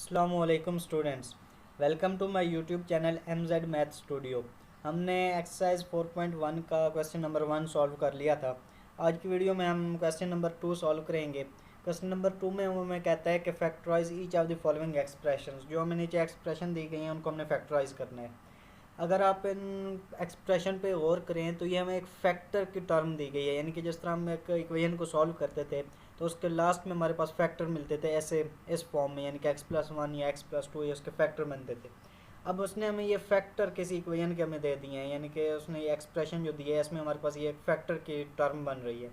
अस्सलामुअलैकुम students, welcome to my YouTube channel MZ math studio. हमने exercise 4.1 का question number 1 solve कर लिया था। आज की वीडियो में हम क्वेश्चन नंबर 2 सॉल्व करेंगे। क्वेश्चन नंबर 2 में हमें कहता है कि factorise each of the following expressions. जो हमें नीचे एक्सप्रेशन दी गई हैं उनको हमने फैक्टराइज करना है। अगर आप इन एक्सप्रेशन पे गौर करें तो ये हमें एक फैक्टर की टर्म दी गई है, यानी कि जिस तरह हम एक इक्वेशन को सॉल्व करते थे तो उसके लास्ट में हमारे पास फैक्टर मिलते थे ऐसे इस फॉर्म में, यानी कि x+1 या x+2 या उसके फैक्टर बनते थे। अब उसने हमें ये फैक्टर किसी इक्वेशन के हमें दे दिए हैं, यानी कि उसने ये एक्सप्रेशन जो दी है इसमें हमारे पास ये एक फैक्टर की टर्म बन रही है।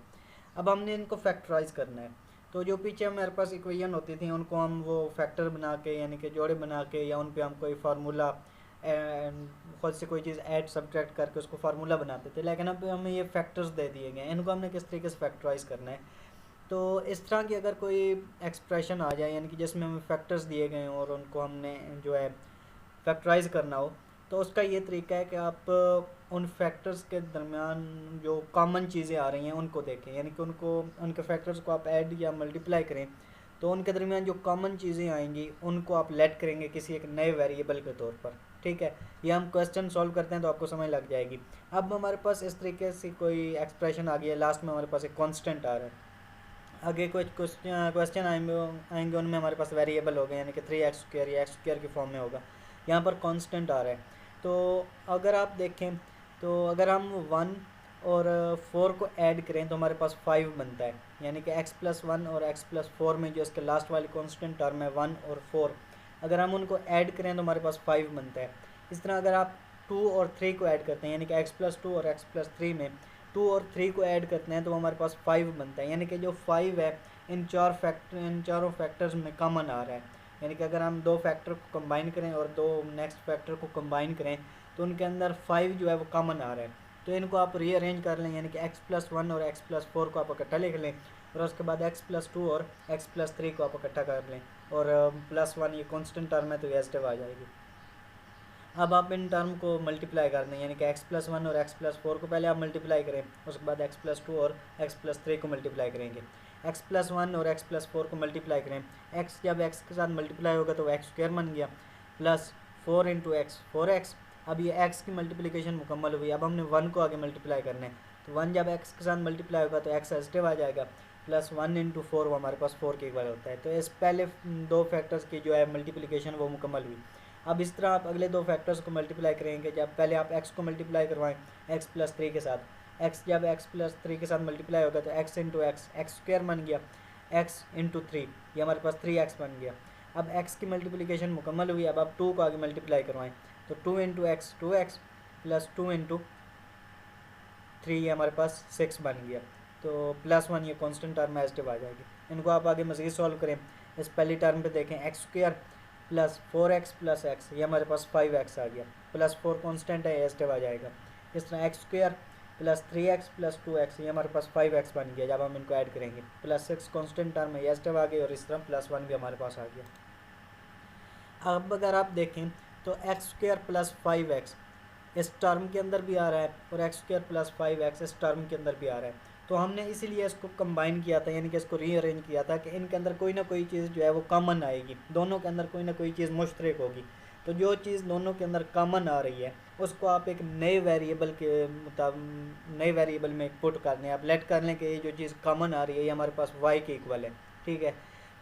अब हमने इनको फैक्टराइज करना है। तो जो पीछे हमारे पास इक्वेशन होती थी उनको हम वो फैक्टर बना के, यानी कि जोड़े बना के, या उन पे हम कोई फार्मूला खुद से कोई चीज़ ऐड सब्ट्रैक्ट करके उसको फार्मूला बनाते थे। लेकिन अब हमें ये फैक्टर्स दे दिए गए हैं, इनको हमने किस तरीके से फैक्टराइज करना है। तो इस तरह की अगर कोई एक्सप्रेशन आ जाए, यानी कि जिसमें हमें फैक्टर्स दिए गए हों और उनको हमने जो है फैक्टराइज करना हो, तो उसका ये तरीका है कि आप उन फैक्टर्स के दरमियान जो कॉमन चीज़ें आ रही हैं उनको देखें, यानी कि उनको उनके फैक्टर्स को आप ऐड या मल्टीप्लाई करें तो उनके दरमियान जो कॉमन चीज़ें आएंगी उनको आप लेट करेंगे किसी एक नए वेरिएबल के तौर पर। ठीक है, ये हम क्वेश्चन सॉल्व करते हैं तो आपको समझ लग जाएगी। अब हमारे पास इस तरीके से कोई एक्सप्रेशन आ गया है, लास्ट में हमारे पास एक कांस्टेंट आ रहा है। आगे कुछ क्वेश्चन आएंगे उनमें हमारे पास वेरिएबल हो गए, यानी कि 3x² या x² की फॉर्म में होगा। यहाँ पर कांस्टेंट आ रहा है। तो अगर आप देखें तो अगर हम 1 और 4 को ऐड करें तो हमारे पास 5 बनता है, यानी कि x+1 और x+4 में जो इसके लास्ट वाली कांस्टेंट टर्म है 1 और 4, अगर हम उनको ऐड करें तो हमारे पास 5 बनता है। इस तरह अगर आप 2 और 3 को ऐड करते हैं, यानी कि x+2 और x+3 में 2 और 3 को ऐड करते हैं तो हमारे पास 5 बनता है, यानी कि जो 5 है इन चारों फैक्टर्स में कॉमन आ रहा है। यानी कि अगर हम दो फैक्टर को कंबाइन करें और दो नेक्स्ट फैक्टर को कंबाइन करें तो उनके अंदर 5 जो है वो कॉमन आ रहा है। तो इनको आप रीअरेंज कर लें, यानी कि x+1 और x+4 को आप इकट्ठा लिख लें और उसके बाद x+2 और x+3 को आप इकट्ठा कर लें और +1 ये कॉन्स्टेंट टर्म है तो ये स्टेप आ जाएगी। अब आप इन टर्म को मल्टीप्लाई कर दें, यानी कि x+1 और x+4 को पहले आप मल्टीप्लाई करें, उसके बाद x+2 और x+3 को मल्टीप्लाई करेंगे। x+1 और x+4 को मल्टीप्लाई करें, x जब x के साथ मल्टीप्लाई होगा तो x² बन गया, प्लस 4 इंटू एक्स 4x। अब ये x की मल्टीप्लिकेशन मुकम्मल हुई। अब हमने 1 को आगे मल्टीप्लाई करना है, तो 1 जब x के साथ मल्टीप्लाई होगा तो x पॉजिटिव आ जाएगा, प्लस 1 इंटू 4 वो हमारे पास 4 के इक्वल होता है। तो इस पहले दो फैक्टर्स की जो है मल्टीप्लिकेशन वो मुकम्मल हुई। अब इस तरह आप अगले दो फैक्टर्स को मल्टीप्लाई करेंगे। जब पहले आप x को मल्टीप्लाई करवाएं x+3 के साथ, x जब x+3 के साथ मल्टीप्लाई होगा तो x इंटू x² बन गया, x इंटू 3 ये हमारे पास 3x बन गया। अब x की मल्टीप्लिकेशन मुकम्मल हुई। अब आप 2 को आगे मल्टीप्लाई करवाएं तो 2 into x 2x plus 2 into 3 ये हमारे पास 6 बन गया। तो +1 ये कॉन्स्टेंट टर्म पॉजिटिव आ जाएगी। इनको आप आगे मज़ीद सॉल्व करें। इस पहली टर्म पे देखें x² plus 4x plus x ये हमारे पास 5x आ गया, प्लस 4 कॉन्स्टेंट है पॉजिटिव आ जाएगा। इस तरह x² plus 3x plus 2x ये हमारे पास 5x बन गया जब हम इनको ऐड करेंगे, प्लस 6 कॉन्स्टेंट टर्म है पॉजिटिव आ गई और इस तरह +1 भी हमारे पास आ गया। अब अगर आप देखें तो x² प्लस 5x इस टर्म के अंदर भी आ रहा है और x² प्लस 5x इस टर्म के अंदर भी आ रहा है। तो हमने इसीलिए इसको कंबाइन किया था, यानी कि इसको रीअरेंज किया था कि इनके अंदर कोई ना कोई चीज़ जो है वो कॉमन आएगी, दोनों के अंदर कोई ना कोई चीज़ मुश्तरक होगी। तो जो चीज़ दोनों के अंदर कॉमन आ रही है उसको आप एक नए वेरिएबल के नए वेरिएबल में पुट कर दें। आप लेट कर लें कि ये जो चीज़ कॉमन आ रही है ये हमारे पास y के इक्वल है। ठीक है,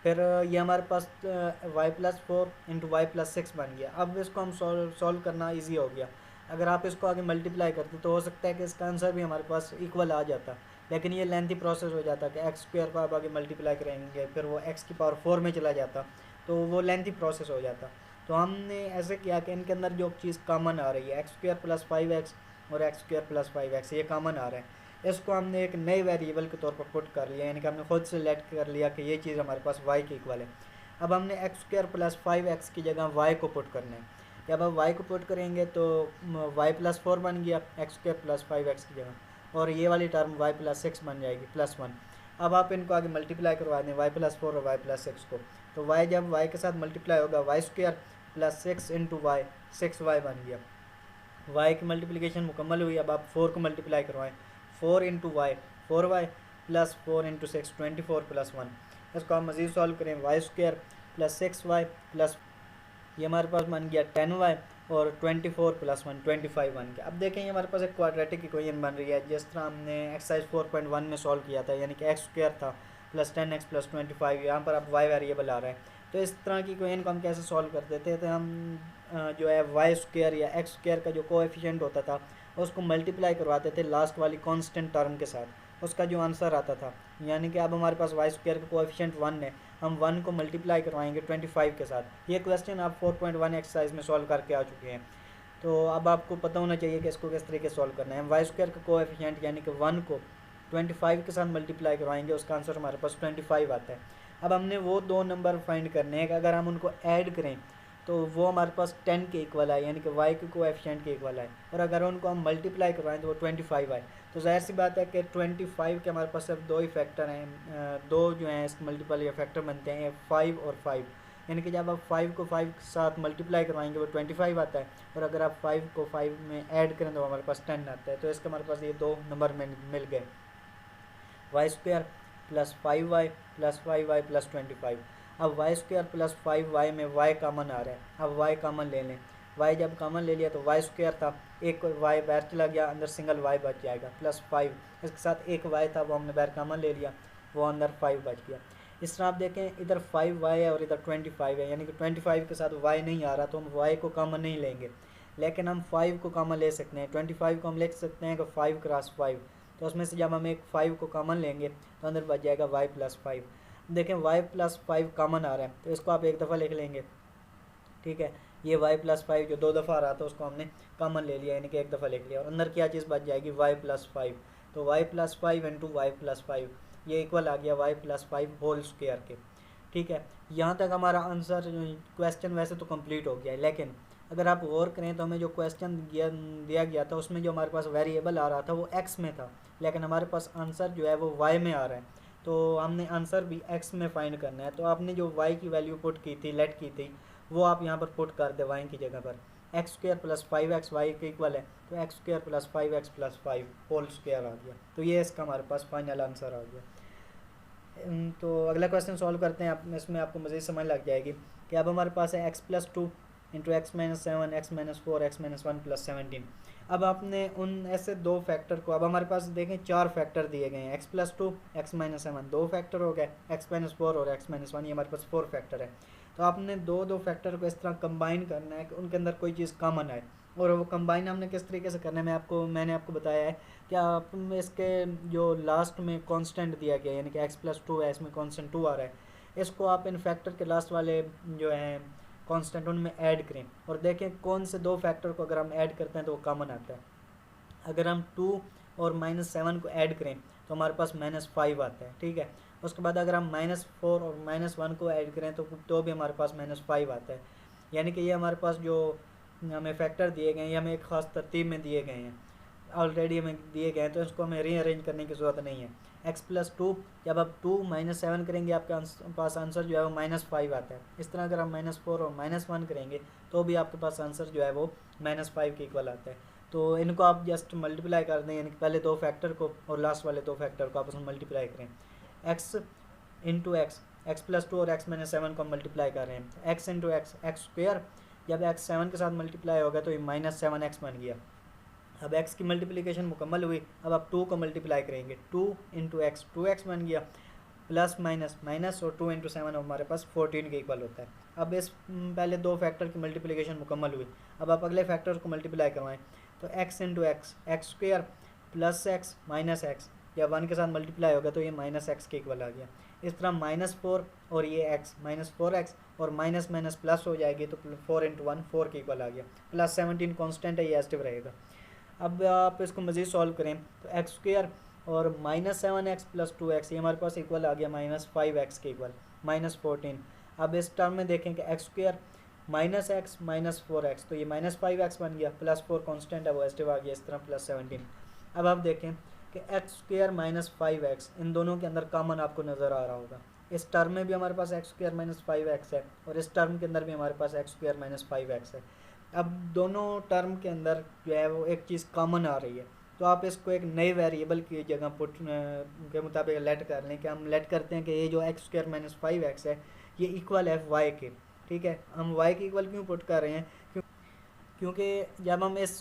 फिर ये हमारे पास y+4 इंटू y+6 बन गया। अब इसको हम सॉल्व करना ईजी हो गया। अगर आप इसको आगे मल्टीप्लाई करते तो हो सकता है कि इसका आंसर भी हमारे पास इक्वल आ जाता, लेकिन ये लेंथी प्रोसेस हो जाता कि x² को आप आगे मल्टीप्लाई करेंगे फिर वो x की पावर 4 में चला जाता, तो वो लेंथी प्रोसेस हो जाता। तो हमने ऐसे किया कि इनके अंदर जो चीज़ कॉमन आ रही है x² प्लस 5x और x² प्लस 5x ये कॉमन आ रहा है, इसको हमने एक नए वेरिएबल के तौर पर पुट कर लिया, यानी कि हमने खुद से लेट कर लिया कि ये चीज़ हमारे पास y के इक्वल है। अब हमने x² प्लस 5x की जगह y को पुट करना है। जब आप y को पुट करेंगे तो y+4 बन गया x² प्लस 5x की जगह, और ये वाली टर्म y+6 बन जाएगी +1। अब आप इनको आगे मल्टीप्लाई करवा दें y+4 और y+6 को, तो y जब y के साथ मल्टीप्लाई होगा y² plus 6 into Y 6y बन गया। y की मल्टीप्लिकेशन मुकम्मल हुई। अब आप 4 को मल्टीप्लाई करवाएं, 4 into y 4y plus 4 into 6 24 plus 1। इसको आप मज़ीद सॉल्व करें y² प्लस 6y प्लस, ये हमारे पास बन गया 10y, और 24 प्लस 1 25 बन गया। अब देखें ये हमारे पास एक क्वाड्रेटिक इक्वेशन बन रही है जिस तरह हमने एक्सरसाइज 4.1 में सॉल्व किया था, यानी कि एक्स स्क्वायर था प्लस 10x प्लस 25, यहाँ पर अब y वेरिएबल आ रहा है। तो इस तरह की इक्वेशन को हम कैसे सॉल्व करते थे? तो हम जो है वाई स्क्वायर या एक्स स्क्वायर का जो कोएफिशिएंट होता था उसको मल्टीप्लाई करवाते थे लास्ट वाली कांस्टेंट टर्म के साथ, उसका जो आंसर आता था। यानी कि अब हमारे पास वाई स्क्वायर का कोएफिशिएंट 1 है, हम 1 को मल्टीप्लाई करवाएंगे 25 के साथ। ये क्वेश्चन आप 4.1 एक्सरसाइज में सॉल्व करके आ चुके हैं। तो अब आपको पता होना चाहिए कि इसको किस तरीके से सॉल्व करना है। हम वाई स्क्वायर का कोएफिशिएंट यानी कि 1 को 25 के साथ मल्टीप्लाई करवाएंगे, उसका आंसर हमारे पास 25 आता है। अब हमने वो दो नंबर फाइंड करने हैं कि अगर हम उनको ऐड करें तो वो हमारे पास 10 के इक्वल है, यानी कि y के कोएफिशिएंट के इक्वल है, और अगर उनको हम मल्टीप्लाई करवाएं तो वो 25 आए। तो जाहिर सी बात है कि 25 के हमारे पास सिर्फ दो ही फैक्टर हैं, दो जो हैं इसके मल्टीपल या फैक्टर बनते हैं 5 और 5, यानी कि जब आप 5 को 5 के साथ मल्टीप्लाई करवाएंगे वो 25 आता है, और अगर आप 5 को 5 में ऐड करें तो हमारे पास 10 आता है। तो इसका हमारे पास ये दो नंबर में मिल गए, y square plus 5y plus 5y plus 25। अब वाई स्क्वायर प्लस 5y में y कॉमन आ रहा है, अब y कॉमन ले लें। y जब कॉमन ले लिया तो वाई स्क्वायर था, एक y बाहर चला गया, अंदर सिंगल y बच जाएगा प्लस 5, इसके साथ एक y था वो हमने बाहर कॉमन ले लिया, वो अंदर 5 बच गया। इस तरह आप देखें इधर 5y है और इधर 25 है, यानी कि 25 के साथ y नहीं आ रहा तो हम y को कॉमन नहीं लेंगे, लेकिन हम 5 को कॉमन ले सकते हैं। 25 को हम लिख सकते हैं कि 5 क्रॉस 5, तो उसमें से जब हम एक 5 को कॉमन लेंगे तो अंदर बच जाएगा y प्लस 5। देखें y प्लस 5 कॉमन आ रहा है तो इसको आप एक दफ़ा लिख लेंगे, ठीक है। ये y प्लस 5 जो दो दफ़ा आ रहा था उसको हमने कॉमन ले लिया, यानी कि एक दफ़ा लिख लिया, और अंदर क्या चीज़ बच जाएगी y प्लस 5। तो y plus 5 into y plus 5, ये इक्वल आ गया y प्लस 5 होल स्क्वायर के, ठीक है। यहाँ तक हमारा आंसर क्वेश्चन वैसे तो कंप्लीट हो गया है, लेकिन अगर आप गौर करें तो हमें जो क्वेश्चन दिया गया था उसमें जो हमारे पास वेरिएबल आ रहा था वो x में था, लेकिन हमारे पास आंसर जो है वो y में आ रहा है। तो हमने आंसर भी x में फाइंड करना है। तो आपने जो y की वैल्यू पुट की थी, लेट की थी, वो आप यहाँ पर पुट कर दे y की जगह पर। X square plus 5x y के इक्वल है, तो X square plus 5x plus 5 whole square आ गया। तो ये इसका हमारे पास फाइनल आंसर आ गया। तो अगला क्वेश्चन सॉल्व करते हैं, आप इसमें आपको मज़ीद समझ लग जाएगी कि अब हमारे पास है x plus 2 into x minus 7 x minus 4 x minus 1 plus 17। अब आपने उन ऐसे दो फैक्टर को, अब हमारे पास देखें 4 फैक्टर दिए गए हैं, एक्स प्लस 2 एक्स माइनस 7 दो फैक्टर हो गए, एक्स माइनस 4 और एक्स माइनस 1 ये हमारे पास 4 फैक्टर है। तो आपने दो फैक्टर को इस तरह कंबाइन करना है कि उनके अंदर कोई चीज़ कॉमन आए, और वो कंबाइन हमने किस तरीके से करना है मैंने आपको बताया है कि आप इसके जो लास्ट में कांस्टेंट दिया गया यानी कि x प्लस 2 है, इसमें कांस्टेंट 2 आ रहा है, इसको आप इन फैक्टर के लास्ट वाले जो हैं कांस्टेंट उनमें ऐड करें और देखें कौन से दो फैक्टर को अगर हम ऐड करते हैं तो वो कॉमन आता है। अगर हम 2 और -7 को ऐड करें तो हमारे पास -5 आता है, ठीक है। उसके बाद अगर हम -4 और -1 को ऐड करें तो भी हमारे पास -5 आता है। यानी कि ये हमारे पास जो हमें फैक्टर दिए गए हैं ये हमें एक ख़ास तरतीब में दिए गए हैं, ऑलरेडी हमें दिए गए हैं, तो इसको हमें रीअरेंज करने की ज़रूरत नहीं है। x प्लस 2 जब आप 2 -7 करेंगे आपके पास आंसर जो है वो -5 आता है। इस तरह अगर हम -4 और -1 करेंगे तो भी आपके पास आंसर जो है वो -5 के इक्वल आता है। तो इनको आप जस्ट मल्टीप्लाई कर दें, यानी कि पहले दो फैक्टर को और लास्ट वाले दो फैक्टर को आपस में मल्टीप्लाई करें। x into x, x plus 2 और x माइनस 7 को हम मल्टीप्लाई कर रहे हैं, x into x x square, जब x 7 के साथ मल्टीप्लाई होगा तो ये -7x बन गया। अब x की मल्टीप्लिकेशन मुकम्मल हुई, अब आप 2 को मल्टीप्लाई करेंगे, 2 इंटू एक्स 2x बन गया, प्लस माइनस माइनस और 2 इंटू 7 हमारे पास 14 के इक्वल होता है। अब इस पहले दो फैक्टर की मल्टीप्लिकेशन मुकम्मल हुई, अब आप अगले फैक्टर को मल्टीप्लाई करवाएं तो x into x x square plus x minus x, जब 1 के साथ मल्टीप्लाई होगा तो ये -x के इक्वल आ गया। इस तरह -4 और ये x -4x और माइनस माइनस प्लस हो जाएगी तो 4 इंटू 1 4 के इक्वल आ गया, प्लस 17 कॉन्स्टेंट है, ये एस्टिव रहेगा। अब आप इसको मज़ीद सॉल्व करें तो एक्स स्क्वायर और -7x प्लस 2x ये हमारे पास इक्वल आ गया -5x के इक्वल -14। अब इस टर्म में देखें कि एक्स स्क्वायर -x -4x तो ये -5x बन गया, प्लस 4 कॉन्स्टेंट है वो एस्टिव आ गया, इस तरह प्लस 17। अब आप देखें कि एक्स स्क्वायर -5x इन दोनों के अंदर कॉमन आपको नज़र आ रहा होगा। इस टर्म में भी हमारे पास एक्स स्क्वायर -5x है और इस टर्म के अंदर भी हमारे पास एक्स स्क्वायर -5x है। अब दोनों टर्म के अंदर जो है वो एक चीज़ कॉमन आ रही है, तो आप इसको एक नए वेरिएबल की जगह पुट के मुताबिक लेट कर लें कि हम लेट करते हैं कि ये जो एक्स स्क्वायर -5x है ये इक्वल है वाई के। ठीक है, हम वाई के इक्वल क्यों पुट कर रहे हैं, क्योंकि जब हम इस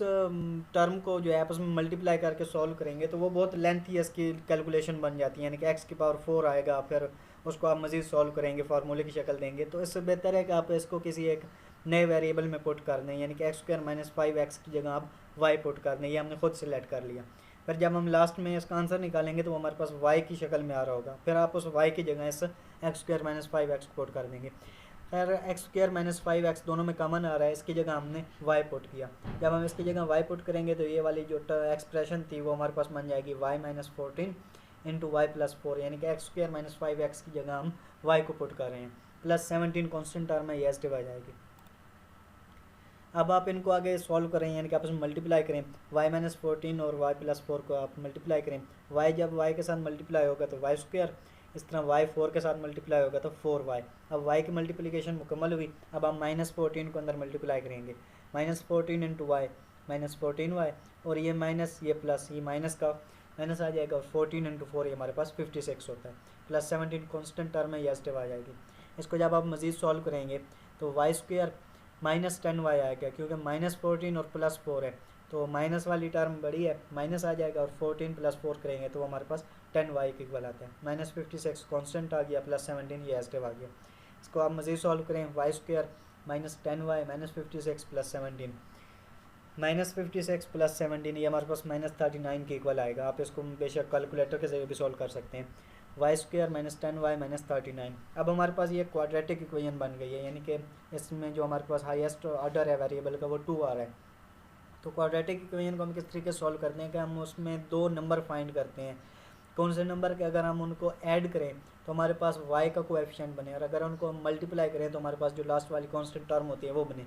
टर्म को जो है आपस में मल्टीप्लाई करके सॉल्व करेंगे तो वो बहुत लेंथी इसकी कैलकुलेशन बन जाती है, यानी कि एक्स की पावर 4 आएगा, फिर उसको आप मज़ीद सॉल्व करेंगे, फार्मूले की शक्ल देंगे। तो इससे बेहतर है कि आप इसको किसी एक नए वेरिएबल में पुट कर दें, यानी कि एक्स स्क्वायर माइनस 5x की जगह आप वाई पुट कर दें। ये हमने खुद सेलेक्ट कर लिया। फिर जब हम लास्ट में इसका आंसर निकालेंगे तो वो हमारे पास वाई की शक्ल में आ रहा होगा, फिर आप उस वाई की जगह इस x square minus 5x put कर देंगे। खैर एक्स स्क्वायर माइनस 5x दोनों में कॉमन आ रहा है, इसकी जगह हमने y पुट किया। जब हम इसकी जगह y पुट करेंगे तो ये वाली जो एक्सप्रेशन थी वो हमारे पास बन जाएगी y minus 14 into y plus 4, यानी कि एक्स स्क्वायर माइनस 5x की जगह हम y को पुट कर रहे हैं, प्लस 17 कॉन्स्टेंट टर्म है, ये एस डिवाइड आएगी। अब आप इनको आगे सॉल्व करें, यानी कि आपस में मल्टीप्लाई करें, y माइनस 14 और y प्लस 4 को आप मल्टीप्लाई करें। y जब y के साथ मल्टीप्लाई होगा तो वाई स्क्वायर, इस तरह y 4 के साथ मल्टीप्लाई होगा तो 4y। अब y की मल्टीप्लिकेशन मुकम्मल हुई। अब हम माइनस 14 को अंदर मल्टीप्लाई करेंगे, minus 14 into Y minus 14y, और ये माइनस ये प्लस, ये माइनस का माइनस आ जाएगा, और 14 इंटू 4 ये हमारे पास 56 होता है, प्लस 17 कॉन्स्टेंट टर्म है, यस आ जाएगी। इसको जब आप मज़ीद सॉल्व करेंगे तो वाई स्क्वायर माइनस 10y आएगा, क्योंकि माइनस 14 और प्लस 4 है तो माइनस वाली टर्म बड़ी है, माइनस आ जाएगा, और 14 प्लस 4 करेंगे तो हमारे पास 10y के इक्वल आता है। माइनस 56 कॉन्स्टेंट आ गया, प्लस 17 ये एस्टिव आ गया। इसको आप मज़ीद सॉल्व करें, y square minus 10y minus 56 plus 17, minus 56 plus 17 ये हमारे पास माइनस 39 के इक्वल आएगा। आप इसको बेशक कैलकुलेटर के जरिए भी सॉल्व कर सकते हैं। Y square minus 10y minus 39। अब हमारे पास ये क्वाड्रेटिक इक्वेशन बन गई है, यानी कि इसमें जो हमारे पास हाईएस्ट ऑर्डर है वेरिएबल का वो 2 आ रहा है। तो क्वाड्रेटिक इक्वेशन को हम किस तरीके से सॉल्व करते हैं कि हम उसमें दो नंबर फाइंड करते हैं। कौन से नंबर के अगर हम उनको ऐड करें तो हमारे पास y का कोएफिशिएंट बने, और अगर उनको हम मल्टीप्लाई करें तो हमारे पास जो लास्ट वाली कांस्टेंट टर्म होती है वो बने।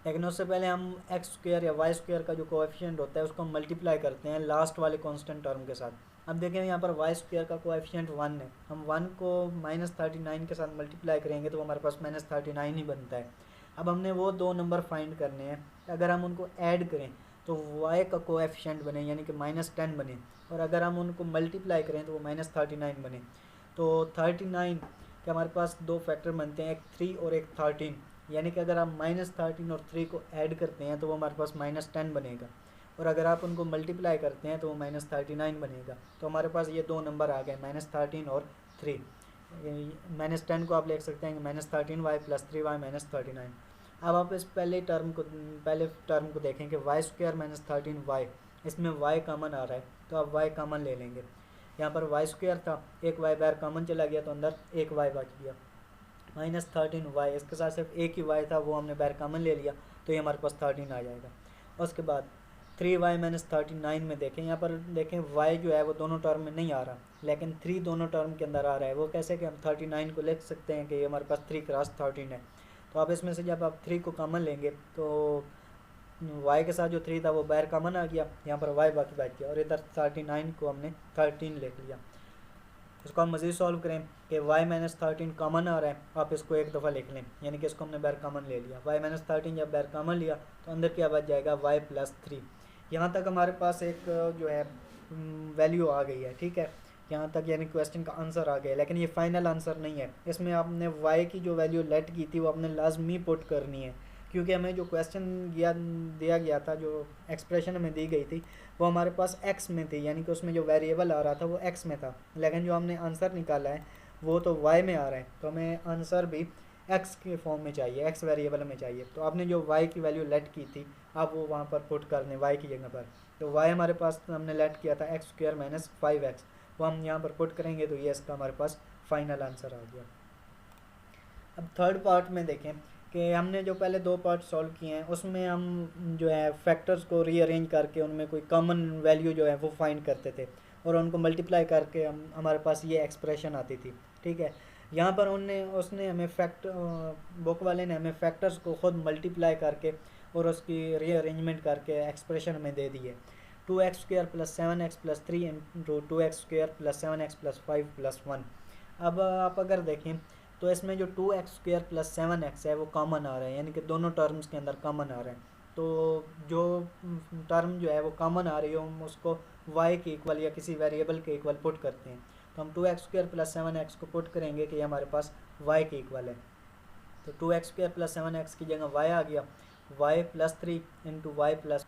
लेकिन उससे पहले हम एक्स स्क्वायर या वाई स्क्वायर का जो कोएफिशिएंट होता है उसको हम मल्टीप्लाई करते हैं लास्ट वाले कांस्टेंट टर्म के साथ। अब देखें यहाँ पर वाई स्क्वायर का कोएफिशिएंट 1 है, हम 1 को माइनस 39 के साथ मल्टीप्लाई करेंगे तो हमारे पास माइनस 39 ही बनता है। अब हमने वो दो नंबर फाइंड करने हैं, अगर हम उनको ऐड करें तो y का कोएफिशिएंट बने, यानी कि माइनस 10 बने, और अगर हम उनको मल्टीप्लाई करें तो वो माइनस 39 बने। तो 39 के हमारे पास दो फैक्टर बनते हैं, एक 3 और एक 13, यानी कि अगर आप माइनस 13 और 3 को ऐड करते हैं तो वो हमारे पास माइनस 10 बनेगा, और अगर आप उनको मल्टीप्लाई करते हैं तो वो माइनस 39 बनेगा। तो हमारे पास ये दो नंबर आ गए, माइनस 13 और 3। माइनस 10 को आप लिख सकते हैं minus 13y plus 3y minus 39। अब आप इस पहले टर्म को देखें कि वाई स्क्वायर माइनस 13y, इसमें y कॉमन आ रहा है तो आप y कॉमन ले लेंगे। यहाँ पर वाई स्क्वायर था, एक y बाहर कॉमन चला गया तो अंदर एक y बच गया, माइनस 13y, इसके साथ सिर्फ एक ही y था वो हमने बाहर कॉमन ले लिया तो ये हमारे पास 13 आ जाएगा। उसके बाद 3y माइनस 39 में देखें, यहाँ पर देखें y जो है वो दोनों टर्म में नहीं आ रहा, लेकिन 3 दोनों टर्म के अंदर आ रहा है। वो कैसे कि हम 39 को लिख सकते हैं कि ये हमारे पास 3 क्रॉस 13 है। तो आप इसमें से जब आप 3 को कॉमन लेंगे तो y के साथ जो 3 था वो बाहर कॉमन आ गया, यहाँ पर y बाकी बच गया, और इधर 39 को हमने 13 लिख लिया। इसको हम मज़ीद सॉल्व करें कि y माइनस 13 कॉमन आ रहा है, आप इसको एक दफ़ा लिख लें, यानी कि इसको हमने बाहर कॉमन ले लिया। y माइनस 13 जब बाहर कॉमन लिया तो अंदर क्या बच जाएगा, y प्लस 3। यहाँ तक हमारे पास एक जो है वैल्यू आ गई है, ठीक है, यहाँ तक यानी क्वेश्चन का आंसर आ गया। लेकिन ये फाइनल आंसर नहीं है, इसमें आपने y की जो वैल्यू लेट की थी वो आपने लाजमी पुट करनी है, क्योंकि हमें जो क्वेश्चन दिया गया था, जो एक्सप्रेशन हमें दी गई थी वो हमारे पास x में थी, यानी कि उसमें जो वेरिएबल आ रहा था वो x में था, लेकिन जो हमने आंसर निकाला है वो तो y में आ रहा है, तो हमें आंसर भी x के फॉर्म में चाहिए, x वेरिएबल में चाहिए। तो आपने जो y की वैल्यू लेट की थी आप वो वहाँ पर पुट कर दें y की जगह पर। तो y हमारे पास हमने लेट किया था एक्स स्क्वायर माइनस 5x, वो हम यहाँ पर पुट करेंगे तो ये इसका हमारे पास फाइनल आंसर आ गया। अब थर्ड पार्ट में देखें कि हमने जो पहले दो पार्ट सॉल्व किए हैं उसमें हम जो है फैक्टर्स को रीअरेंज करके उनमें कोई कॉमन वैल्यू जो है वो फाइंड करते थे, और उनको मल्टीप्लाई करके हमारे पास ये एक्सप्रेशन आती थी, ठीक है। यहाँ पर उसने हमें बुक वाले ने हमें फैक्टर्स को ख़ुद मल्टीप्लाई करके और उसकी रीअरेंजमेंट करके एक्सप्रेशन हमें दे दी है। 2x square plus 7x plus 3 into 2x square plus 7x plus 5 plus 1। अब आप अगर देखें तो इसमें जो 2x स्क्वायर प्लस 7x है वो कॉमन आ रहा है, यानी कि दोनों टर्म्स के अंदर कॉमन आ रहा है। तो जो टर्म जो है वो कॉमन आ रही है हम उसको y के इक्वल या किसी वेरिएबल के इक्वल पुट करते हैं। तो हम 2x स्क्वायर प्लस 7x को पुट करेंगे कि हमारे पास वाई के इक्वल है। तो 2x² प्लस 7x की जगह y आ गया, y plus 3 into y plus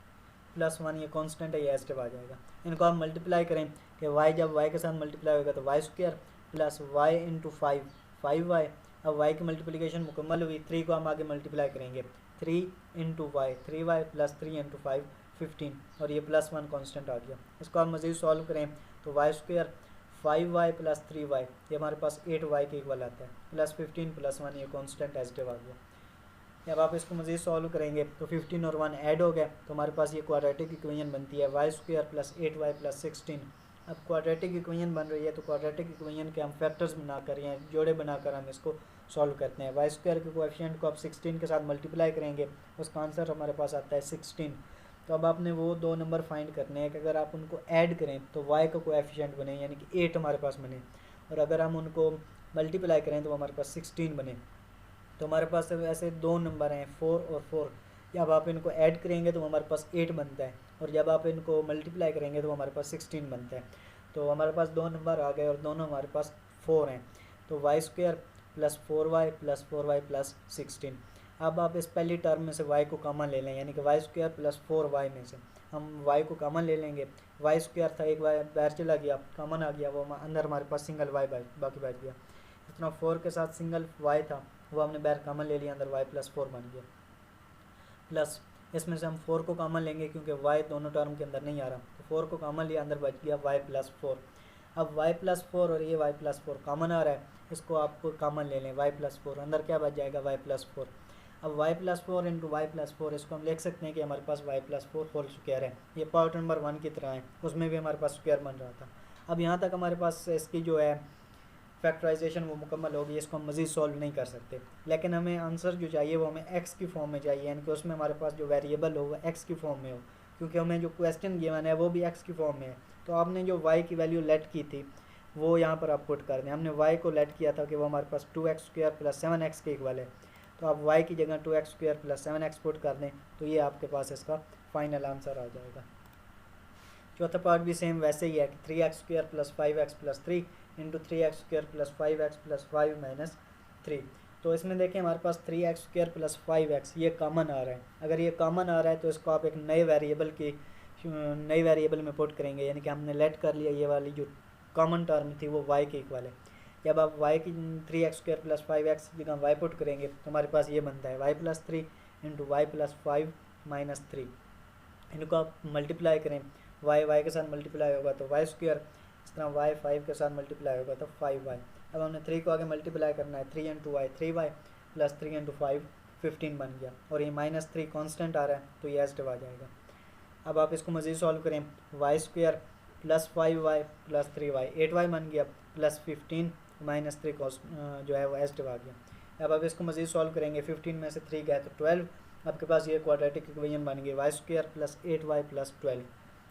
1, ये कांस्टेंट है, ये एस्टिव आ जाएगा। इनको आप मल्टीप्लाई करें कि y जब y के साथ मल्टीप्लाई होगा तो y² plus Y into 5y। अब y की मल्टीप्लिकेशन मुकम्मल हुई, 3 को हम आगे मल्टीप्लाई करेंगे, 3 into Y 3y plus 3 into 5 15, और ये प्लस 1 कांस्टेंट आ गया। इसको आप मज़ीद सॉल्व करें तो y² 5y प्लस 3y, ये हमारे पास 8y के इक्वल आता है, प्लस 15 प्लस 1, ये कांस्टेंट एस्टिव आ गया। जब आप इसको मज़ीद सॉल्व करेंगे तो 15 और 1 ऐड हो गया, तो हमारे पास ये क्वाड्रेटिक इक्वेशन बनती है y² प्लस 8y प्लस 16। अब क्वाड्रेटिक इक्वेशन बन रही है तो क्वाड्रेटिक इक्वेशन के हम फैक्टर्स बनाकर या जोड़े बनाकर हम इसको सॉल्व करते हैं। y² के कोएफिशिएंट को आप 16 के साथ मल्टीप्लाई करेंगे, उसका आंसर हमारे पास आता है 16। तो अब आपने वो दो नंबर फाइंड करने हैं कि अगर आप उनको ऐड करें तो y का कोएफिशिएंट बने, यानी कि 8 हमारे पास बने, और अगर हम उनको मल्टीप्लाई करें तो हमारे पास 16 बने। तो हमारे पास ऐसे दो नंबर हैं 4 और 4, जब आप इनको ऐड करेंगे तो हमारे पास 8 बनता है, और जब आप इनको मल्टीप्लाई करेंगे तो हमारे पास 16 बनता है। तो हमारे पास दो नंबर आ गए और दोनों हमारे पास 4 हैं। तो y² plus 4y plus 4y plus 16। अब आप इस पहली टर्म में से y को कॉमन ले लें, यानी कि y² प्लस 4y में से हम y को कॉमन ले लेंगे। y² था, एक y बाहर चला गया, कॉमन आ गया, वो अंदर हमारे पास सिंगल y बाकी बच गया। इतना 4 के साथ सिंगल y था, वो हमने बाहर कॉमन ले लिया, अंदर y प्लस 4 बन गया। प्लस इसमें से हम 4 को कॉमन लेंगे क्योंकि y दोनों टर्म के अंदर नहीं आ रहा, तो 4 को कॉमन लिया, अंदर बच गया y प्लस 4। अब y प्लस 4 और ये y प्लस 4 कॉमन आ रहा है, इसको आपको कॉमन ले लें, y प्लस 4, अंदर क्या बच जाएगा y प्लस 4। अब y plus 4 into y plus 4, इसको हम लिख सकते हैं कि हमारे पास y प्लस 4 होल स्क्वायर है। ये पार्ट नंबर 1 की तरह है, उसमें भी हमारे पास स्क्वायर बन रहा था। अब यहाँ तक हमारे पास इसकी जो है फैक्टराइजेशन वो मुकम्मल होगी, इसको हम मज़ीद सॉल्व नहीं कर सकते, लेकिन हमें आंसर जो चाहिए वो हमें x की फॉर्म में चाहिए, यानी कि उसमें हमारे पास जो वेरिएबल हो वो x की फॉर्म में हो, क्योंकि हमें जो क्वेश्चन गिवन है वो भी x की फॉर्म में है। तो आपने जो y की वैल्यू लेट की थी वो यहाँ पर आप पुट कर दें। हमने y को लेट किया था कि वो हमारे पास 2x² प्लस 7x के इक्वल है, तो आप y की जगह 2x² प्लस 7x पुट कर दें, तो ये आपके पास इसका फाइनल आंसर आ जाएगा। चौथा पार्ट भी सेम वैसे ही है कि 3x² plus 5x plus 3 into 3x² plus 5x plus 5 minus 3। तो इसमें देखें हमारे पास 3x² प्लस 5x ये कॉमन आ रहा है। अगर ये कॉमन आ रहा है तो इसको आप एक नए वेरिएबल में पुट करेंगे, यानी कि हमने लेट कर लिया ये वाली जो कॉमन टर्म थी वो y के इक्वल है। जब आप y की 3x² प्लस 5x की जगह y पुट करेंगे तो हमारे पास ये बनता है y plus 3 into y plus 5 minus 3। इनको आप मल्टीप्लाई करें, y के साथ मल्टीप्लाई होगा तो y², इस तरह y 5 के साथ मल्टीप्लाई होगा तो 5y। अब हमने 3 को आगे मल्टीप्लाई करना है, 3 into Y 3y plus 3 into 5 15 बन गया, और ये माइनस 3 कॉन्स्टेंट आ रहा है तो ये एस्टिव आ जाएगा। अब आप इसको मज़ीद सॉल्व करें, y² plus 5y plus 3y 8y बन गया, प्लस 15 माइनस 3 जो है वो एस्टिव आ गया। अब आप इसको मज़ीद सॉल्व करेंगे, 15 में से 3 गए तो 12, आपके पास ये क्वाड्रेटिक इक्वेशन बन गई y² प्लस 8y प्लस 12।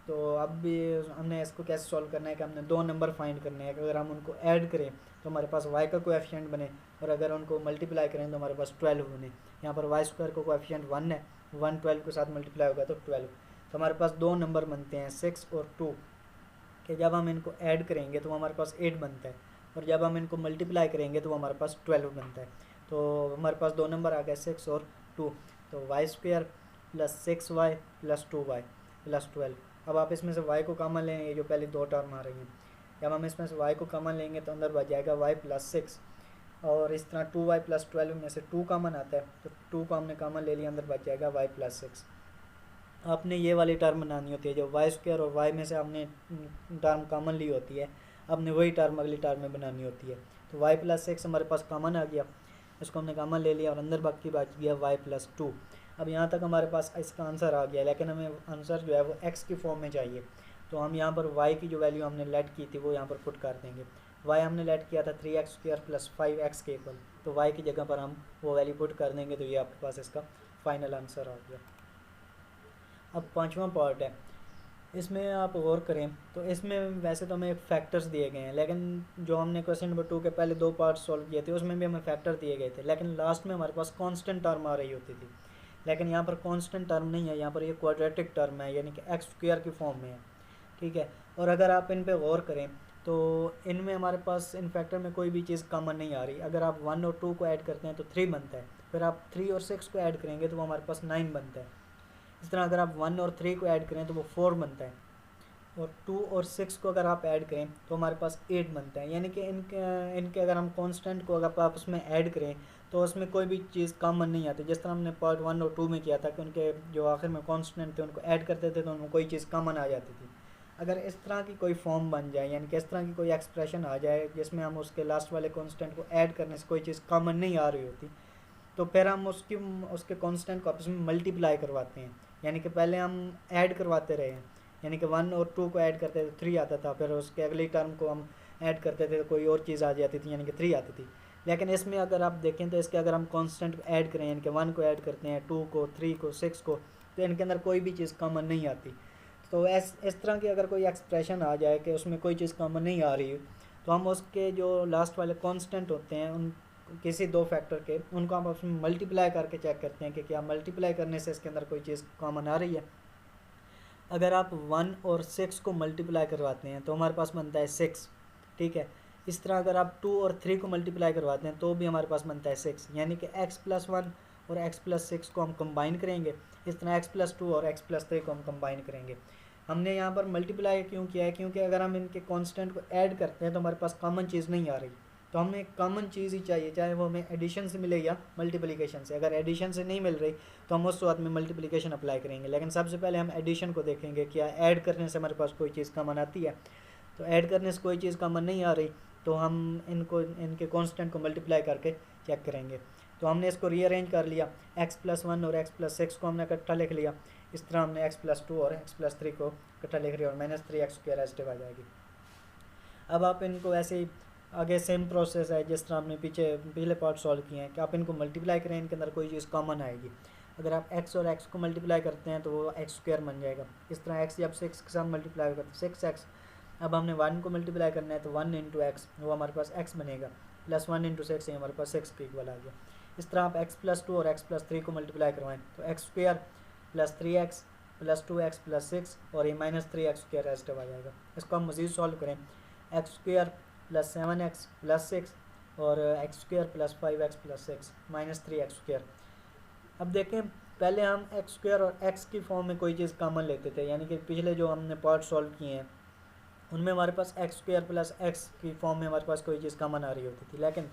तो अब भी हमने इसको कैसे सॉल्व करना है कि हमने दो नंबर फाइंड करने हैं कि अगर हम उनको ऐड करें तो हमारे पास y का कोएफिशिएंट बने, और अगर उनको मल्टीप्लाई करें तो हमारे पास 12 बने। यहाँ पर y² का कोएफिशिएंट 1 है, 1 12 के साथ मल्टीप्लाई होगा तो 12। तो हमारे पास दो नंबर बनते हैं 6 और 2, कि जब हम इनको ऐड करेंगे तो हमारे पास 8 बनता है, और जब हम इनको मल्टीप्लाई करेंगे तो हमारे पास 12 बनता है। तो हमारे पास दो नंबर आ गए 6 और 2। तो y² plus 6y plus 2y plus 12। अब आप इसमें से y को कॉमन लेंगे, जो पहले दो टर्म आ रही हैं, जब हम इसमें से y को कॉमन लेंगे तो अंदर बच जाएगा y प्लस 6, और इस तरह 2y प्लस 12 में से 2 कॉमन आता है तो 2 को हमने कॉमन ले लिया, अंदर बच जाएगा y प्लस 6। आपने ये वाली टर्म बनानी होती है, जो y² और y में से आपने टर्म कॉमन ली होती है, आपने वही टर्म अगली टर्म में बनानी होती है। तो y प्लस 6 हमारे पास कॉमन आ गया, इसको हमने कॉमन ले लिया और अंदर बाकी बच गया y प्लस 2। अब यहाँ तक हमारे पास इसका आंसर आ गया, लेकिन हमें आंसर जो है वो x की फॉर्म में चाहिए। तो हम यहाँ पर y की जो वैल्यू हमने लेट की थी वो यहाँ पर पुट कर देंगे। y हमने लेट किया था 3x² प्लस 5x के इक्वल, तो y की जगह पर हम वो वैल्यू पुट कर देंगे, तो ये आपके पास इसका फाइनल आंसर आ गया। अब पाँचवा पार्ट है, इसमें आप गौर करें तो इसमें वैसे तो हमें एक फैक्टर्स दिए गए हैं, लेकिन जो हमने क्वेश्चन नंबर 2 के पहले दो पार्ट सॉल्व किए थे उसमें भी हमें फैक्टर दिए गए थे, लेकिन लास्ट में हमारे पास कांस्टेंट टर्म आ रही होती थी। लेकिन यहाँ पर कांस्टेंट टर्म नहीं है, यहाँ पर ये क्वाड्रेटिक टर्म है, यानी कि x² की फॉर्म में है, ठीक है। और अगर आप इन पे गौर करें तो इनमें हमारे पास इन फैक्टर में कोई भी चीज़ कॉमन नहीं आ रही। अगर आप 1 और 2 को ऐड करते हैं तो 3 बनता है, फिर आप 3 और 6 को ऐड करेंगे तो वो हमारे पास 9 बनता है। इस तरह अगर आप 1 और 3 को ऐड करें तो वो 4 बनता है, और 2 और 6 को अगर आप ऐड करें तो हमारे पास 8 बनता है। यानी कि इनके इनके अगर हम कांस्टेंट को अगर आप उसमें ऐड करें तो उसमें कोई भी चीज़ कॉमन नहीं आती। जिस तरह हमने पार्ट 1 और 2 में किया था कि उनके जो आखिर में कांस्टेंट थे उनको ऐड करते थे तो उनमें कोई चीज़ कॉमन आ जाती थी। अगर इस तरह की कोई फॉर्म बन जाए, यानी कि इस तरह की कोई एक्सप्रेशन आ जाए जिसमें हम उसके लास्ट वाले कांस्टेंट को ऐड करने से कोई चीज़ कॉमन नहीं आ रही होती, तो फिर हम उसके कांस्टेंट को आपस में मल्टीप्लाई करवाते हैं। यानी कि पहले हम ऐड करवाते रहे हैं, यानी कि 1 और 2 को ऐड करते थे 3 आता था, फिर उसके अगली टर्म को हम ऐड करते थे तो कोई और चीज़ आ जाती थी, यानी कि 3 आती थी। लेकिन इसमें अगर आप देखें तो इसके अगर हम कांस्टेंट को ऐड करें, यानी कि 1 को ऐड करते हैं, 2 को, 3 को, 6 को, तो इनके अंदर कोई भी चीज़ कॉमन नहीं आती। तो इस तरह की अगर कोई एक्सप्रेशन आ जाए कि उसमें कोई चीज़ कॉमन नहीं आ रही, तो हम उसके जो लास्ट वाले कांस्टेंट होते हैं उन किसी दो फैक्टर के, उनको हम उसमें मल्टीप्लाई करके चेक करते हैं कि क्या मल्टीप्लाई करने से इसके अंदर कोई चीज़ कॉमन आ रही है। अगर आप 1 और 6 को मल्टीप्लाई करवाते हैं तो हमारे पास बनता है 6, ठीक है। इस तरह अगर आप 2 और 3 को मल्टीप्लाई करवाते हैं तो भी हमारे पास बनता है 6, यानी कि x+1 और x+6 को हम कंबाइन करेंगे। इस तरह x+2 और x+3 को हम कंबाइन करेंगे। हमने यहाँ पर मल्टीप्लाई क्यों किया है, क्योंकि अगर हम इनके कांस्टेंट को ऐड करते हैं तो हमारे पास कॉमन चीज़ नहीं आ रही। तो हमें एक कॉमन चीज़ ही चाहिए, चाहे वो हमें एडिशन से मिले या मल्टीप्लिकेशन से। अगर एडिशन से नहीं मिल रही तो हम उस वक्त में मल्टीप्लिकेशन अप्लाई करेंगे, लेकिन सबसे पहले हम एडिशन को देखेंगे, क्या ऐड करने से हमारे पास कोई चीज़ कॉमन आती है। तो ऐड करने से कोई चीज़ कॉमन नहीं आ रही तो हम इनके कांस्टेंट को मल्टीप्लाई करके चेक करेंगे। तो हमने इसको रीअरेंज कर लिया, x+1 और x+6 को हमने इकट्ठा लिख लिया। इस तरह हमने x+2 और x+3 को इकट्ठा लिख लिया और -3x² एस्टिव आ जाएगी। अब आप इनको ऐसे ही आगे सेम प्रोसेस है जिस तरह हमने पिछले पार्ट सॉल्व किए हैं कि आप इनको मल्टीप्लाई करें, इनके अंदर कोई चीज़ कॉमन आएगी। अगर आप x और x को मल्टीप्लाई करते हैं तो वो x² बन जाएगा। इस तरह x जब 6 के साथ मल्टीप्लाई करते हैं 6x। अब हमने 1 को मल्टीप्लाई करना है तो 1 इंटू एक्स, वो हमारे पास x बनेगा, +1 इंटू 6 हमारे पास 6 के इक्वल आ गया। इस तरह आप x+2 और x+3 को मल्टीप्लाई करवाएं तो x² + 3x + 2x + 6 और ये -3x² एस्टिव आ जाएगा। इसको हम मज़ीद सॉल्व करें, x² + 7x + 6 और x² + 5x + 6 -3x²। अब देखें, पहले हम x² और x की फॉर्म में कोई चीज़ कॉमन लेते थे, यानी कि पिछले जो हमने पार्ट सॉल्व किए हैं उनमें हमारे पास x² + x की फॉर्म में हमारे पास कोई चीज़ कॉमन आ रही होती थी। लेकिन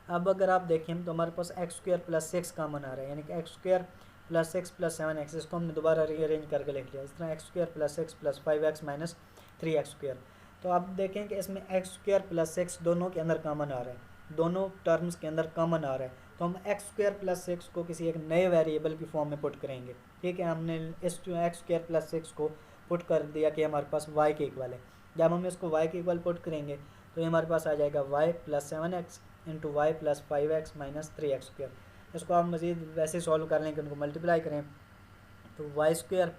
अब अगर आप देखें तो हमारे पास x² + 6 कॉमन आ रहा है, यानी कि x² + 6 + 7x। इसको हमने दोबारा रीअरेंज करके लिख लिया। इस तरह x² + 6 + 5x - 3x²। तो आप देखें कि इसमें x² + 6 दोनों के अंदर कॉमन आ रहा है, दोनों टर्म्स के अंदर कॉमन आ रहा है। तो हम x² + 6 को किसी एक नए वेरिएबल की फॉर्म में पुट करेंगे, ठीक है। हमने इस x² + 6 को पुट कर दिया कि हमारे पास y के इक्वल है। जब हम इसको y के इक्वल पुट करेंगे तो ये हमारे पास आ जाएगा y + 7x × y + 5x - 3x²। इसको आप मज़ीद वैसे सॉल्व कर लें कि उनको मल्टीप्लाई करें तो y²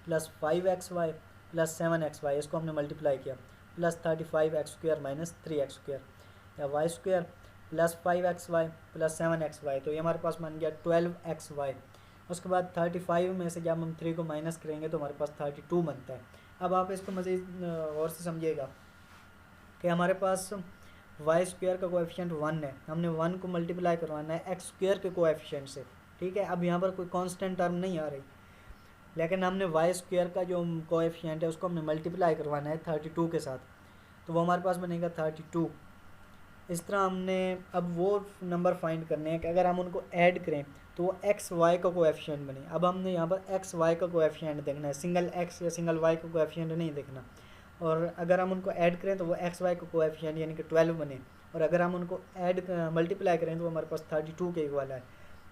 + 5xy + 7xy, इसको हमने मल्टीप्लाई किया, +35x² - 3x², या y² + 5xy + 7xy, तो ये हमारे पास बन गया 12xy। उसके बाद 35 में से जब हम 3 को माइनस करेंगे तो हमारे पास 32 बनता है। अब आप इसको मज़ीद और से समझिएगा कि हमारे पास y² का कोएफिशिएंट 1 है, हमने 1 को मल्टीप्लाई करवाना है x² के कोएफिशिएंट से, ठीक है। अब यहाँ पर कोई कांस्टेंट टर्म नहीं आ रही, लेकिन हमने y² का जो कोएफिशिएंट है उसको हमने मल्टीप्लाई करवाना है 32 के साथ, तो वो हमारे पास बनेगा 32। इस तरह हमने अब वो नंबर फाइंड करने हैं कि अगर हम उनको ऐड करें तो वो एक्स वाई का कोएफिशिएंट बने। अब हमने यहाँ पर एक्स वाई का कोएफिशिएंट देखना है, सिंगल एक्स या सिंगल वाई का कोएफिशिएंट नहीं देखना। और अगर हम उनको ऐड करें तो वो एक्स वाई का कोएफिशिएंट यानी कि 12 बने, और अगर हम उनको ऐड मल्टीप्लाई करें तो वो हमारे पास 32 के इक्वल है।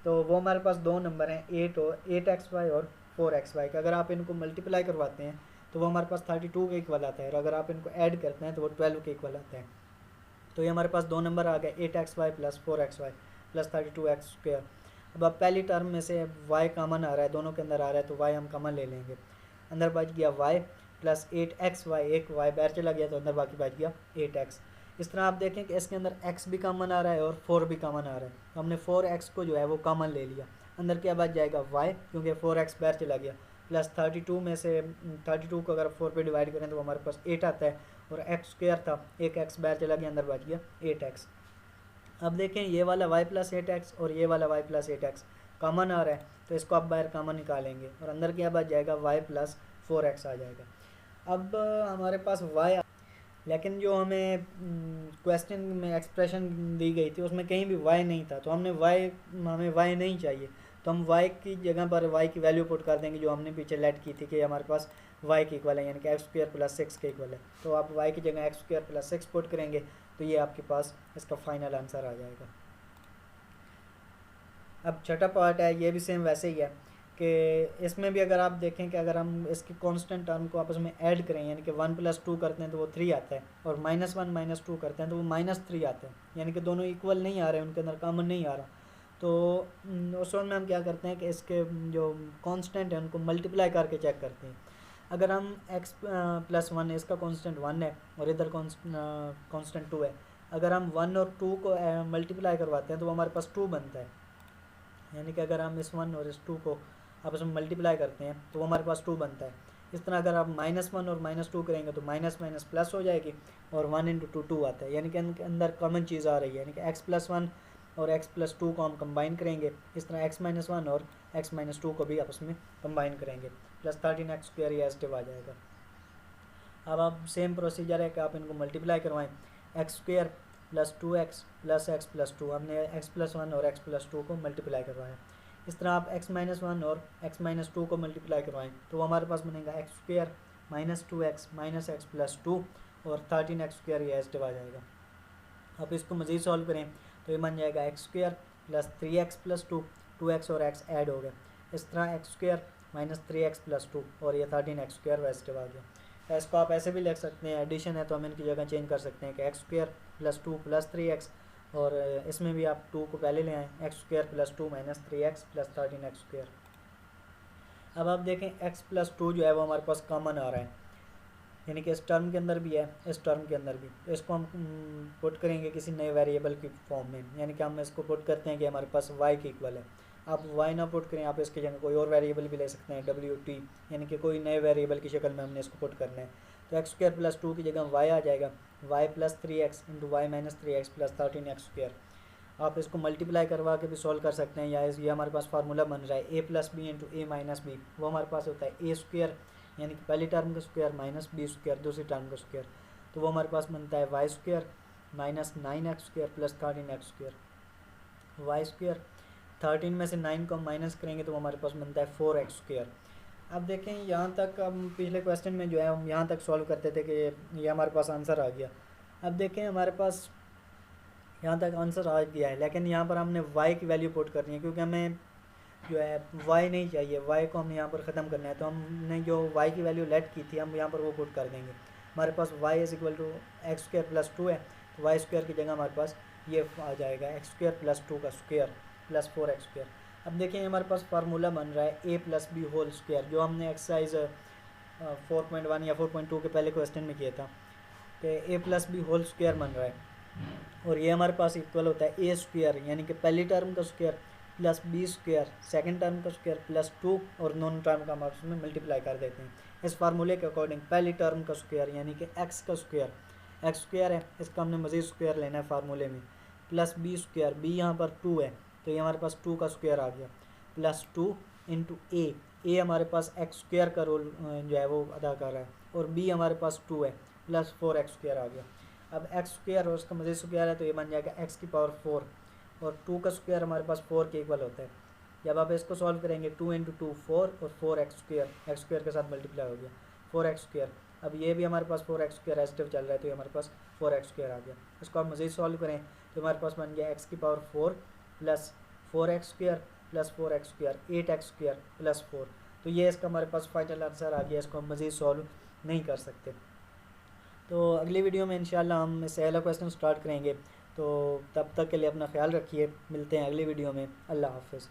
तो वो हमारे पास दो नंबर हैं 8xy और 4xy का। अगर आप इनको मल्टीप्लाई करवाते हैं तो वो हमारे पास 32 के इक्वल आता है, और अगर आप इनको ऐड करते हैं तो वो 12 के इक्वल आता है। तो ये हमारे पास दो नंबर आ गए 8xy + 4xy + 32x²। अब आप पहली टर्म में से y कॉमन आ रहा है, दोनों के अंदर आ रहा है, तो y हम कॉमन ले लेंगे। अंदर बच गया y + 8xy, एक y बाहर चला गया तो अंदर बाकी बच गया 8x। इस तरह आप देखें कि इसके अंदर x भी कॉमन आ रहा है और 4 भी कॉमन आ रहा है, तो हमने 4x को जो है वो कॉमन ले लिया। अंदर क्या बच जाएगा y, क्योंकि 4x बाहर चला गया, +32 में से 32 को अगर 4 पे डिवाइड करें तो हमारे पास 8 आता है, और एक्स स्क्वायर था, एक एक्स बाहर चला गया, अंदर बच गया 8x। अब देखें ये वाला y प्लस 8x और ये वाला y प्लस 8x कॉमन आ रहा है, तो इसको आप बाहर कॉमन निकालेंगे और अंदर क्या बच जाएगा, y प्लस 4x आ जाएगा। अब हमारे पास y, लेकिन जो हमें क्वेश्चन में एक्सप्रेशन दी गई थी उसमें कहीं भी y नहीं था, तो हमें y नहीं चाहिए, तो हम y की जगह पर y की वैल्यू पुट कर देंगे जो हमने पीछे लेट की थी कि हमारे पास y के इक्वल है, यानी कि एक्स स्क्वायर प्लस 6 के इक्वल है। तो आप y की जगह एक्स स्क्वायर प्लस 6 पुट करेंगे तो ये आपके पास इसका फाइनल आंसर आ जाएगा। अब छठा पार्ट है, ये भी सेम वैसे ही है कि इसमें भी अगर आप देखें कि अगर हम इसकी कांस्टेंट टर्म को आपस में ऐड करें, यानी कि 1 + 2 करते हैं तो वो 3 आता है, और -1 - 2 करते हैं तो वो -3 आता है, यानी कि दोनों इक्वल नहीं आ रहे, उनके अंदर कॉमन नहीं आ रहा। तो उस वक्त में हम क्या करते हैं कि इसके जो कांस्टेंट है उनको मल्टीप्लाई करके चेक करते हैं। अगर हम x + 1, इसका कांस्टेंट 1 है और इधर कांस्टेंट 2 है, अगर हम 1 और 2 को मल्टीप्लाई करवाते हैं तो वो हमारे पास 2 बनता है, यानी कि अगर हम इस 1 और इस 2 को आपस में मल्टीप्लाई करते हैं तो वो हमारे पास 2 बनता है। इस तरह अगर आप -1 और -2 करेंगे तो माइनस माइनस प्लस हो जाएगी और 1 × 2 2 आता है, यानी कि अंदर कॉमन चीज़ आ रही है, यानी कि x + 1 और x + 2 को हम कंबाइन करेंगे। इस तरह x - 1 और x - 2 को भी आपस में कंबाइन करेंगे, प्लस 13x² ये एस्टिव आ जाएगा। अब आप सेम प्रोसीजर है कि आप इनको मल्टीप्लाई करवाएं, x² + 2x + x + 2, हमने x + 1 और x + 2 को मल्टीप्लाई करवाया। इस तरह आप x - 1 और x - 2 को मल्टीप्लाई करवाएं तो हमारे पास बनेगा x² - 2x - x + 2 और 13x² ये एस्टिव आ जाएगा। अब इसको मज़ीद सॉल्व करें तो ये बन जाएगा x² + 3x + 2, 2x और x ऐड हो गए, इस तरह x² - 3x + 2 और ये 13x² एस्टिव आ गया। इसको आप ऐसे भी लिख सकते हैं, एडिशन है तो हम इनकी जगह चेंज कर सकते हैं कि x² + 2 + 3x, और इसमें भी आप 2 को पहले ले आएँ, x² + 2 - 3x + 13x²। अब आप देखें x + 2 जो है वो हमारे पास कॉमन आ रहा है, यानी कि इस टर्म के अंदर भी है, इस टर्म के अंदर भी, तो इसको हम पुट करेंगे किसी नए वेरिएबल की फॉर्म में, यानी कि हम इसको पुट करते हैं कि हमारे पास y के इक्वल है। आप y ना पुट करें, आप इसकी जगह कोई और वेरिएबल भी ले सकते हैं, wt, यानी कि कोई नए वेरिएबल की शक्ल में हमने इसको पुट करना है। तो x² + 2 की जगह y आ जाएगा, y + 3x × y - 3x + 13x²। आप इसको मल्टीप्लाई करवा के भी सॉल्व कर सकते हैं, या ये हमारे पास फार्मूला बन रहा है a + b × a - b, वो हमारे पास होता है a², यानी कि पहली टर्म का स्क्वायर - b² दूसरी टर्म का स्क्वायर, तो वो हमारे पास बनता है y² - 9x² + 13x²। y², 13 में से 9 को हम माइनस करेंगे तो वो हमारे पास बनता है 4x²। अब देखें यहाँ तक हम पिछले क्वेश्चन में जो है हम यहाँ तक सॉल्व करते थे कि ये हमारे पास आंसर आ गया। अब देखें हमारे पास यहाँ तक आंसर आ गया है, लेकिन यहाँ पर हमने y की वैल्यू पुट करनी है, क्योंकि हमें जो है y नहीं चाहिए, y को हमने यहाँ पर ख़त्म करना है, तो हमने जो y की वैल्यू लेट की थी हम यहाँ पर वो पुट कर देंगे। हमारे पास y = x² + 2 है, तो y² की जगह हमारे पास ये आ जाएगा x² + 2 का स्क्वायर + 4x²। अब देखें हमारे पास फार्मूला बन रहा है a + b होल स्क्वायर, जो हमने एक्सरसाइज 4.1 या 4.2 के पहले क्वेश्चन में किया था कि a + b होल स्क्वायर बन रहा है, और ये हमारे पास इक्वल होता है a², यानी कि पहली टर्म का स्क्वायर + b² सेकंड टर्म का स्क्वायर + 2 और दोनों टर्म का हम आपस में मल्टीप्लाई कर देते हैं। इस फार्मूले के अकॉर्डिंग पहली टर्म का स्क्वायर यानी कि x का स्क्वायर, x² है, इसका हमने मज़ीद स्क्वायर लेना है फार्मूले में, + b², b यहाँ पर 2 है तो ये हमारे पास 2 का स्क्वायर आ गया, + 2 × a हमारे पास x² का रोल जो है वो अदा कर रहा है, और b हमारे पास 2 है, + 4x² आ गया। अब x² और उसका मज़ीद स्क्वायर है तो ये बन जाएगा x⁴, और 2 का स्क्वायर हमारे पास 4 के इक्वल होता है। जब आप इसको सॉल्व करेंगे 2 × 2 4 और 4x², x² के साथ मल्टीप्लाई हो गया 4x²। अब ये भी हमारे पास 4x² एस्टिव चल रहा है तो ये हमारे पास 4x² आ गया। इसको आप मज़ीद सॉल्व करें तो हमारे पास बन गया x⁴ + 4x² + 4x², 8x² + 4। तो ये इसका हमारे पास फाइनल आंसर आ गया, इसको हम मज़ीद सॉल्व नहीं कर सकते। तो अगली वीडियो में इंशाल्लाह हम इससे अगला क्वेश्चन स्टार्ट करेंगे, तो तब तक के लिए अपना ख्याल रखिए, मिलते हैं अगली वीडियो में। अल्लाह हाफ़िज़।